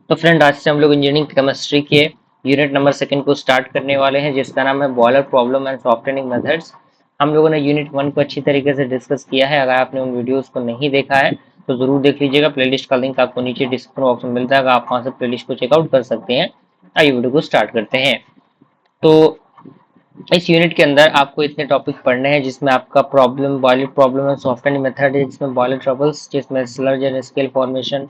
तो फ्रेंड, आज से हम लोग इंजीनियरिंग केमिस्ट्री के यूनिट नंबर सेकंड को स्टार्ट करने वाले हैं, जिसका नाम है boiler problem and softening methods. हम लोगों ने यूनिट 1 को अच्छी तरीके से डिस्कस किया है। अगर आपने उन वीडियोस को नहीं देखा है तो जरूर देख लीजिएगा। प्लेलिस्ट का लिंक आपको नीचे डिस्क्रिप्शन बॉक्स में मिलता है, आप वहां से प्लेलिस्ट को चेकआउट कर सकते हैं। आइए वीडियो को स्टार्ट करते हैं। तो इस यूनिट के अंदर आपको इतने टॉपिक पढ़ने हैं, जिसमें आपका problem, boiler problem and softening method है, जिसमें बॉयलर ट्रबल्स, जिसमें sludge and scale formation,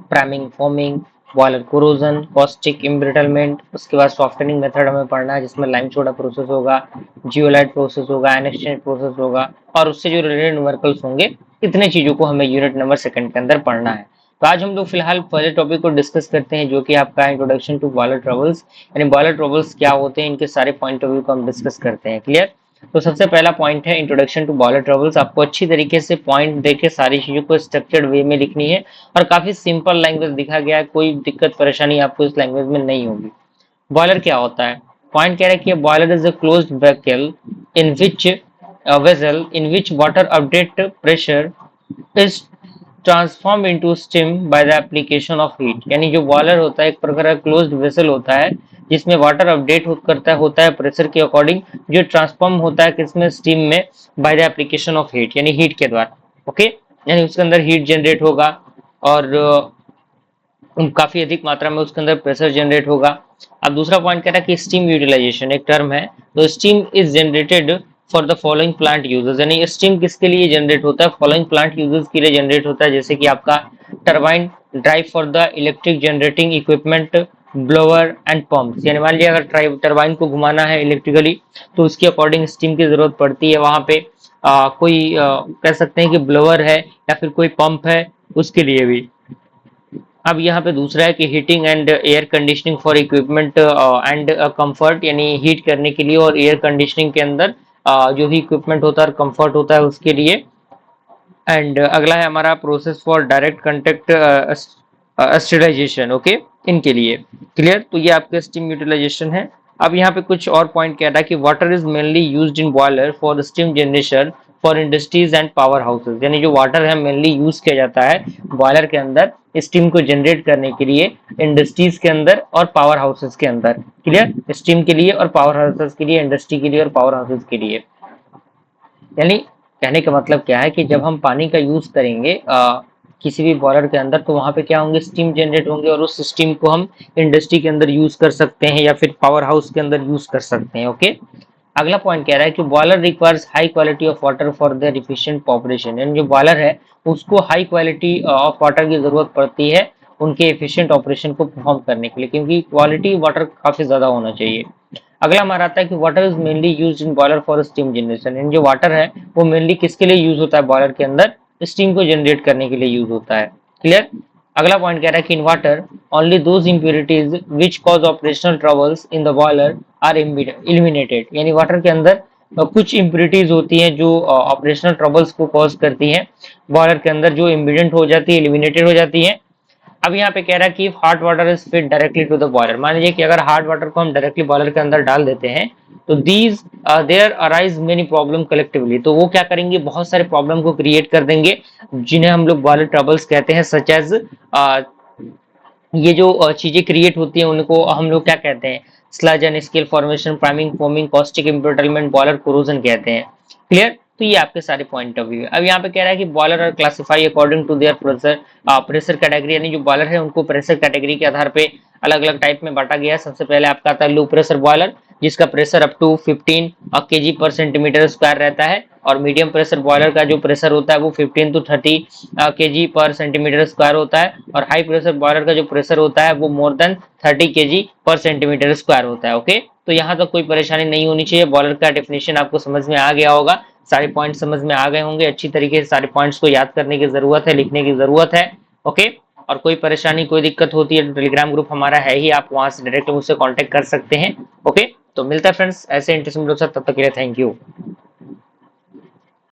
priming, foaming, boiler corrosion, caustic embrittlement. उसके बाद सॉफ्टनिंग मेथड हमें पढ़ना है, जिसमें लाइम सोडा प्रोसेस होगा, जियोलाइट प्रोसेस होगा, आयन एक्सचेंज प्रोसेस होगा, और उससे जो रिलेटेड न्यूमेरिकल्स होंगे। इतने चीजों को हमें यूनिट नंबर सेकंड के अंदर पढ़ना है। तो आज हम लोग फिलहाल पहले टॉपिक को डिस्कस करते हैं, जो कि आपका इंट्रोडक्शन टू बॉयलर ट्रबल्स, यानी बॉयलर ट्रबल्स क्या होते हैं, इनके सारे पॉइंट ऑफ व्यू को हम डिस्कस करते हैं। क्लियर? तो सबसे पहला पॉइंट है इंट्रोडक्शन टू बॉयलर ट्रबल्स। आपको अच्छी तरीके से पॉइंट देके सारी चीजों को स्ट्रक्चर्ड वे में लिखनी है, और काफी सिंपल लैंग्वेज दिखा गया है, कोई दिक्कत परेशानी आपको इस लैंग्वेज में नहीं होगी। बॉयलर क्या होता है? पॉइंट कह रहा है कि boiler is a closed vessel in which water update pressure is transform into steam by the application of heat. यानी जो बॉयलर होता है एक प्रकार का क्लोज्ड वेसल होता है, जिसमें वाटर अपडेट होता है प्रेशर के अकॉर्डिंग, जो ट्रांसफॉर्म होता है किसमें, स्टीम में, by the application of heat, यानी हीट के द्वारा। ओके, यानी उसके अंदर हीट जनरेट होगा, और काफी अधिक मात्रा में उसके अंदर प्रेशर जनरेट होगा। अब दूसरा पॉइंट कह रहा है कि स्टीम यूटिलाइजेशन एक टर्म है। तो steam is generated for the following plant users, यानी स्टीम किसके लिए जनरेट होता है? फॉलोइंग प्लांट यूजर्स के लिए जनरेट होता है, जैसे कि आपका turbine drive for the electric generating equipment, blower and pumps. यानी मान लिया अगर टरबाइन को घुमाना है इलेक्ट्रिकली, तो उसके अकॉर्डिंग स्टीम की जरूरत पड़ती है। वहां पे कह सकते हैं कि ब्लोअर है या फिर कोई पंप है, उसके लिए भी। अब यहाँ पे दूसरा है कि heating and air conditioning for equipment and comfort, यानी हीट करने के लिए और एयर कंडीशनिंग के अंदर जो भी इक्विपमेंट होता है और कंफर्ट होता है उसके लिए। एंड अगला है हमारा process for direct contact sterilisation. Okay, इनके लिए। क्लियर? तो ये आपके स्टीम यूटिलाइजेशन है। अब यहाँ पे कुछ और पॉइंट कह रहा है कि water is mainly used in boiler for steam generation for industries and power houses. यानी जो वाटर है मेनली यूज किया जाता है बॉयलर के अंदर स्टीम को जनरेट करने के लिए, इंडस्ट्रीज के अंदर और पावर हाउसेज के अंदर। क्लियर? स्टीम के लिए और पावर हाउसेज के लिए, इंडस्ट्री के लिए और पावर हाउसेज के लिए। यानी कहने का मतलब क्या है कि जब हम पानी का यूज करेंगे किसी भी बॉयलर के अंदर, तो वहां पे क्या होंगे, स्टीम जनरेट होंगे, और उस स्टीम को हम इंडस्ट्री के अंदर यूज कर सकते हैं या फिर पावर हाउस के अंदर यूज कर सकते हैं। ओके, अगला पॉइंट कह रहा है कि boiler requires high quality of water for their efficient operation. यानी जो बॉयलर है उसको हाई क्वालिटी ऑफ वाटर की जरूरत पड़ती है उनके एफिशिएंट ऑपरेशन को परफॉर्म करने के लिए, क्योंकि क्वालिटी वाटर काफी ज्यादा होना चाहिए। अगला हमारा आता है कि water is mainly use in boiler for steam generation. यानी जो वाटर है वो मेनली किसके लिए यूज होता है बॉयलर के अंदर? स्टीम को जनरेट करने के लिए यूज होता है। क्लियर? अगला पॉइंट कह रहा है कि in water only those impurities which cause operational troubles in the boiler are eliminated. यानी वाटर के अंदर कुछ इम्प्योरिटीज होती हैं जो ऑपरेशनल ट्रबल्स को कॉज करती हैं बॉयलर के अंदर, जो इम्बिडेंट हो जाती है, एलिमिनेटेड हो जाती है। अब यहाँ पे कह रहा है कि hot water is fit directly to the boiler. मान लीजिए कि अगर हॉट वाटर को हम डायरेक्टली बॉयलर के अंदर डाल देते हैं, तो these there arise many problem collectively. तो वो क्या करेंगे, बहुत सारे प्रॉब्लम को क्रिएट कर देंगे, जिन्हें हम लोग बॉयलर ट्रबल्स कहते हैं। सच एज ये जो चीजें क्रिएट होती हैं उनको हम लोग क्या कहते हैं? Sludge and scale formation, priming, foaming, caustic embrittlement, boiler corrosion कहते हैं। क्लियर? तो ये आपके सारे पॉइंट ऑफ व्यू है। अब यहाँ पे कह रहा है कि boiler are classify according to their pressure category. यानी जो बॉयलर है उनको प्रेशर कैटेगरी के आधार पे अलग अलग टाइप में बांटा गया है। सबसे पहले आपका आता है लो प्रेशर बॉयलर, जिसका प्रेशर अप टू 15 केजी पर सेंटीमीटर स्क्वायर रहता है, और मीडियम प्रेशर बॉयलर का जो प्रेशर होता है वो 15 टू 30 केजी पर सेंटीमीटर स्क्वायर होता है, और हाई प्रेशर बॉयलर का जो प्रेशर होता है वो मोर देन 30 केजी पर सेंटीमीटर स्क्वायर होता है। ओके, तो यहाँ तक कोई परेशानी नहीं होनी चाहिए। बॉयलर का डेफिनेशन आपको समझ में आ गया होगा, सारे पॉइंट समझ में आ गए होंगे। अच्छी तरीके से सारे पॉइंट्स को याद करने की जरूरत है, लिखने की जरूरत है। ओके, और कोई परेशानी, कोई दिक्कत होती है तो टेलीग्राम ग्रुप हमारा है ही, आप वहां से डायरेक्ट मुझसे कांटेक्ट कर सकते हैं। ओके, तो मिलता है फ्रेंड्स ऐसे इंटरेस्टिंग वीडियो के साथ, तब तक के लिए थैंक यू।